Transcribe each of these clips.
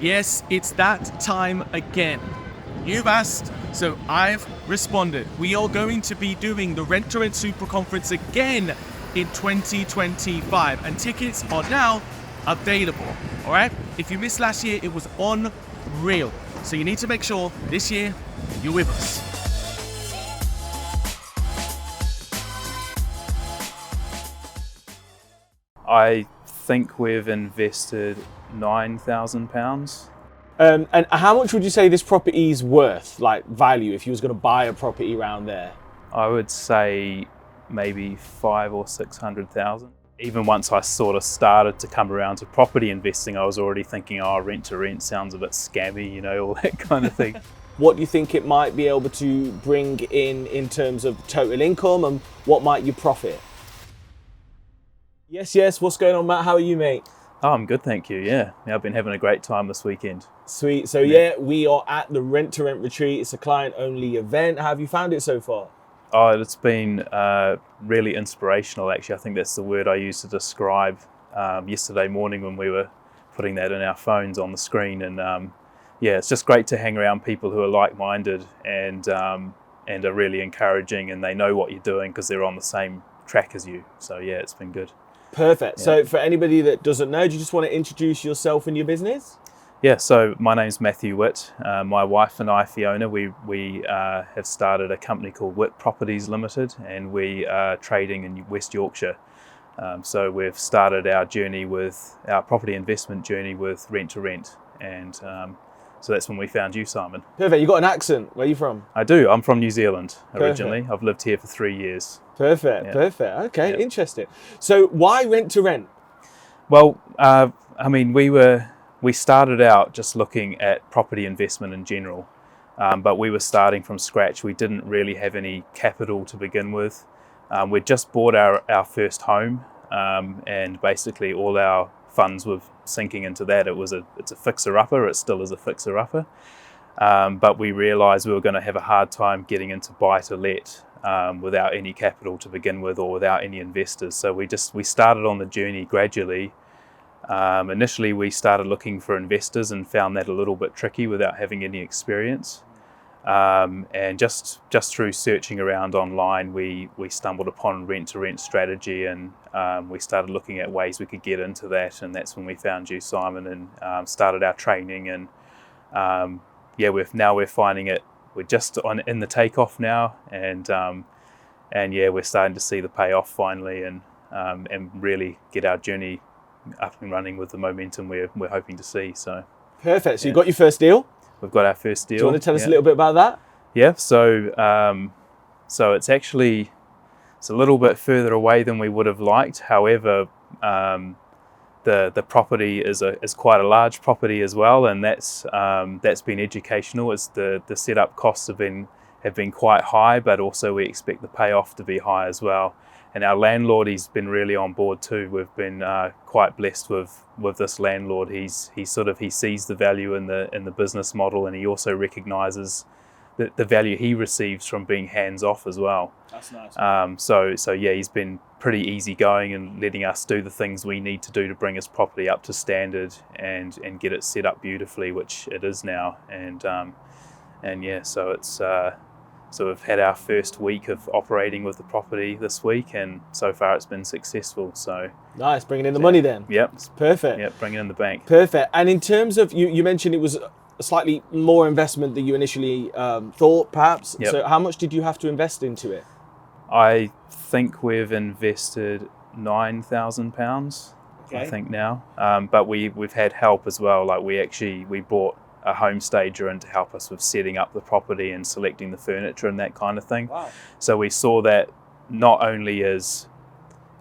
Yes, it's that time again. You've asked, so I've responded. We are going to be doing the Rent to Rent Super Conference again in 2025, and tickets are now available. All right? If you missed last year, it was unreal. So you need to make sure this year you're with us. I think we've invested £9,000. And how much would you say this property is worth, like value, if you was going to buy a property around there? I would say maybe 500,000 or 600,000. Even once I sort of started to come around to property investing, I was already thinking, oh, rent to rent sounds a bit scammy, you know, all that kind of thing. What do you think it might be able to bring in terms of total income, and what might you profit? Yes, what's going on, Matt? How are you, mate? Oh, I'm good, thank you. Yeah, I've been having a great time this weekend. Sweet. So yeah, we are at the Rent to Rent retreat. It's a client-only event. How have you found it so far? Oh, it's been really inspirational, actually. I think that's the word I used to describe yesterday morning when we were putting that in our phones on the screen. And yeah, it's just great to hang around people who are like-minded and are really encouraging, and they know what you're doing because they're on the same track as you. So yeah, it's been good. Perfect. Yeah. So for anybody that doesn't know, do you just want to introduce yourself and your business? Yeah, so my name's Matthew Witt. My wife and I, Fiona, we have started a company called Witt Properties Limited, and we are trading in West Yorkshire. So we've started our journey with our property investment journey with Rent to Rent, and so that's when we found you, Simon. Perfect. You got an accent. Where are you from? I do. I'm from New Zealand originally. Perfect. I've lived here for 3 years. Perfect. Yeah. Perfect. Okay, Yeah. interesting. So why Rent to Rent? Well, I mean, we started out just looking at property investment in general, but we were starting from scratch. We didn't really have any capital to begin with. We'd just bought our first home, and basically all our funds were sinking into that. It's a fixer-upper. It still is a fixer-upper, but we realised we were going to have a hard time getting into buy-to-let without any capital to begin with, or without any investors. So we started on the journey gradually. Initially, we started looking for investors and found that a little bit tricky without having any experience. And just through searching around online, we stumbled upon Rent to Rent strategy, and we started looking at ways we could get into that. And that's when we found you, Simon, and started our training. And yeah, we're finding it. We're just in the takeoff now, and yeah, we're starting to see the payoff finally, and really get our journey up and running with the momentum we're hoping to see. So Perfect. So Yeah. you got your first deal? we've got our first deal. Do you want to tell us Yeah. a little bit about that? Yeah, so it's actually a little bit further away than we would have liked. However, the property is quite a large property as well, and that's been educational. It's the setup costs have been quite high, but also we expect the payoff to be high as well. And our landlord, he's been really on board too. We've been quite blessed with this landlord. He sees the value in the business model, and he also recognises the value he receives from being hands off as well. That's nice. So yeah, he's been pretty easygoing and letting us do the things we need to do to bring his property up to standard and get it set up beautifully, which it is now. And yeah, so it's so we've had our first week of operating with the property this week, and so far it's been successful. So Nice. Bringing in the money then. yep, Perfect. yep, bring it in the bank. Perfect. And in terms of, you mentioned it was a slightly more investment than you initially thought, perhaps. Yep. So how much did you have to invest into it? I think we've invested £9,000. I think now, but we've had help as well. Like we brought a home stager in to help us with setting up the property and selecting the furniture and that kind of thing. Wow. So we saw that not only as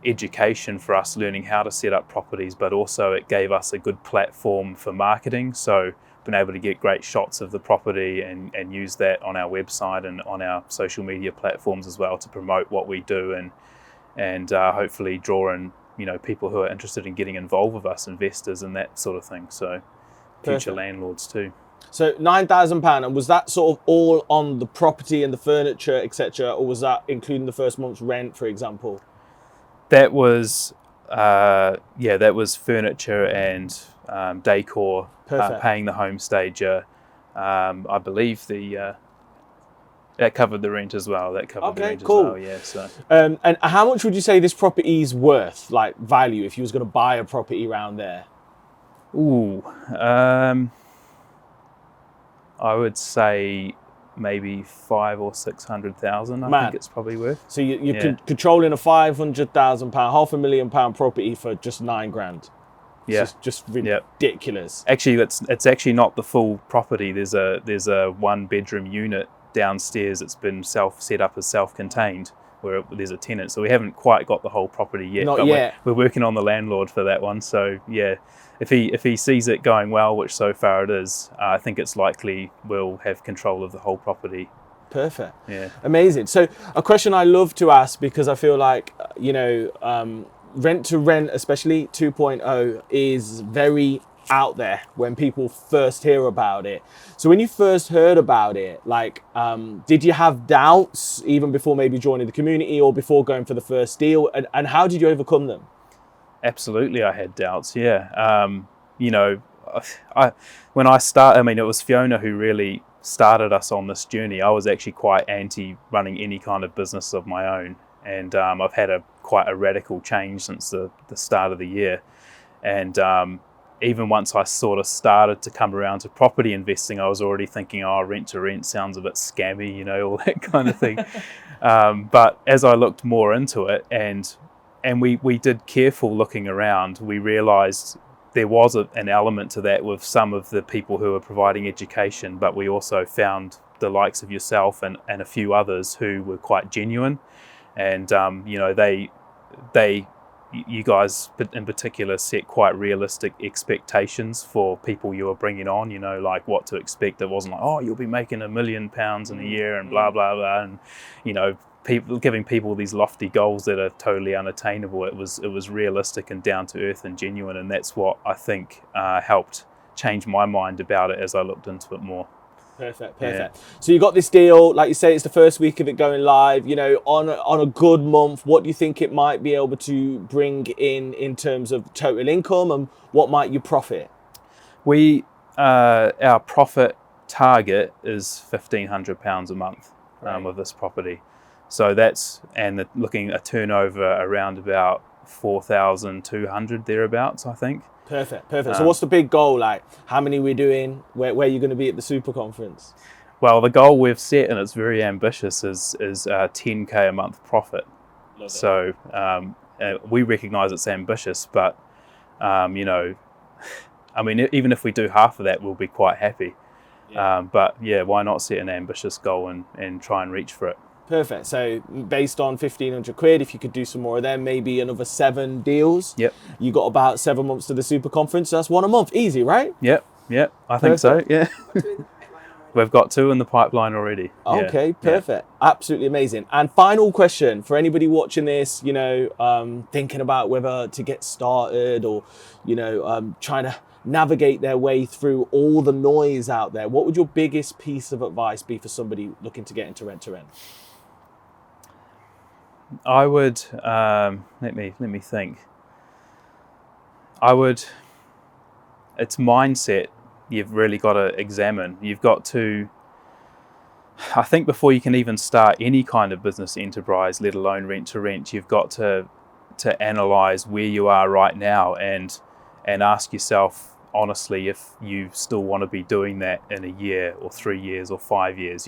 education for us learning how to set up properties, but also it gave us a good platform for marketing. So been able to get great shots of the property and use that on our website and on our social media platforms as well to promote what we do, and hopefully draw in people who are interested in getting involved with us, investors and that sort of thing. So future Perfect. landlords too. So £9,000, and was that sort of all on the property and the furniture, etc., or was that including the first month's rent, for example? That was that was furniture and decor Perfect. paying the home stager. I believe that covered the rent as well. That covered the Okay, rent cool. as well. Yeah. So And how much would you say this property is worth, like value, if you was going to buy a property around there? I would say maybe 500,000 or 600,000. I Man. think it's probably worth. So you're Yeah. controlling a £500,000, £500,000 property for just £9,000. Yeah. It's just ridiculous. Actually, it's actually not the full property. There's a 1-bedroom unit downstairs. It's been set up as self-contained, where there's a tenant. So we haven't quite got the whole property yet. Not but yet. We're working on the landlord for that one. So yeah, if he sees it going well, which so far it is, I think it's likely we'll have control of the whole property. Perfect. Yeah. Amazing. So a question I love to ask, because I feel like, rent to rent, especially 2.0, is very out there when people first hear about it. So when you first heard about it, did you have doubts even before maybe joining the community or before going for the first deal? And how did you overcome them? Absolutely, I had doubts. Yeah, when I started, it was Fiona who really started us on this journey. I was actually quite anti running any kind of business of my own, and I've had quite a radical change since the start of the year. And even once I sort of started to come around to property investing, I was already thinking, rent to rent sounds a bit scammy, all that kind of thing. But as I looked more into it, and we did careful looking around, we realised there was an element to that with some of the people who are providing education, but we also found the likes of yourself and a few others who were quite genuine. And you guys in particular set quite realistic expectations for people you were bringing on, like what to expect. It wasn't like, you'll be making £1 million in a year and blah blah blah, and giving people these lofty goals that are totally unattainable. It was realistic and down to earth and genuine, and that's what I think helped change my mind about it as I looked into it more. Perfect. Yeah. So you got this deal, like you say, it's the first week of it going live. On a good month, what do you think it might be able to bring in terms of total income, and what might you profit? Our profit target is £1,500 a month with this property. So looking at a turnover around about 4,200 thereabouts, I think. Perfect. So what's the big goal? Like, how many we're doing? Where are you going to be at the Super Conference? Well, the goal we've set, and it's very ambitious, is 10k a month profit. Love it. So we recognise it's ambitious, but even if we do half of that, we'll be quite happy. Yeah. But yeah, why not set an ambitious goal and try and reach for it? Perfect. So based on £1,500, if you could do some more of them, maybe another 7 deals. Yep. You got about 7 months to the Super Conference. So that's one a month. Easy, right? Yep. I think so. Yeah. We've got 2 in the pipeline already. Okay, perfect. Yeah. Absolutely amazing. And final question for anybody watching this, thinking about whether to get started or, trying to navigate their way through all the noise out there. What would your biggest piece of advice be for somebody looking to get into rent to rent? I would let me think. It's mindset you've really got to examine. You've got to, I think, before you can even start any kind of business enterprise, let alone rent to rent, you've got to analyze where you are right now and ask yourself honestly if you still want to be doing that in a year or 3 years or 5 years.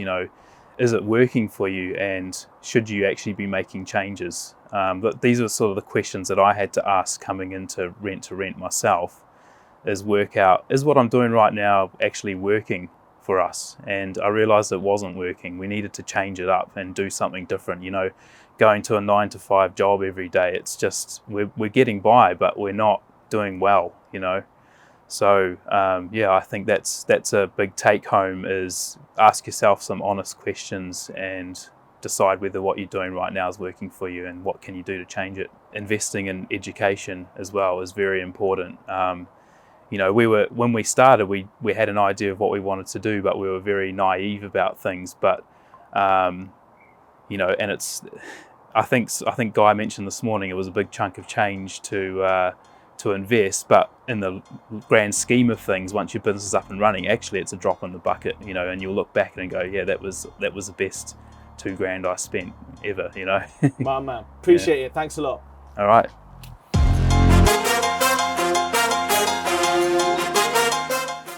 Is it working for you, and should you actually be making changes? But these are sort of the questions that I had to ask coming into rent to rent myself, is work out, is what I'm doing right now actually working for us? And I realized it wasn't working. We needed to change it up and do something different. Going to a 9-to-5 job every day, it's just, we're getting by, but we're not doing well, So I think that's a big take home, is ask yourself some honest questions and decide whether what you're doing right now is working for you and what can you do to change it. Investing in education as well is very important. When we started, we had an idea of what we wanted to do, but we were very naive about things. But and it's, I think Guy mentioned this morning, it was a big chunk of change to invest, but in the grand scheme of things, once your business is up and running, actually it's a drop in the bucket, you know, and you'll look back and go, yeah, that was the best $2,000 I spent ever, you know. My man, appreciate it. Thanks a lot. All right.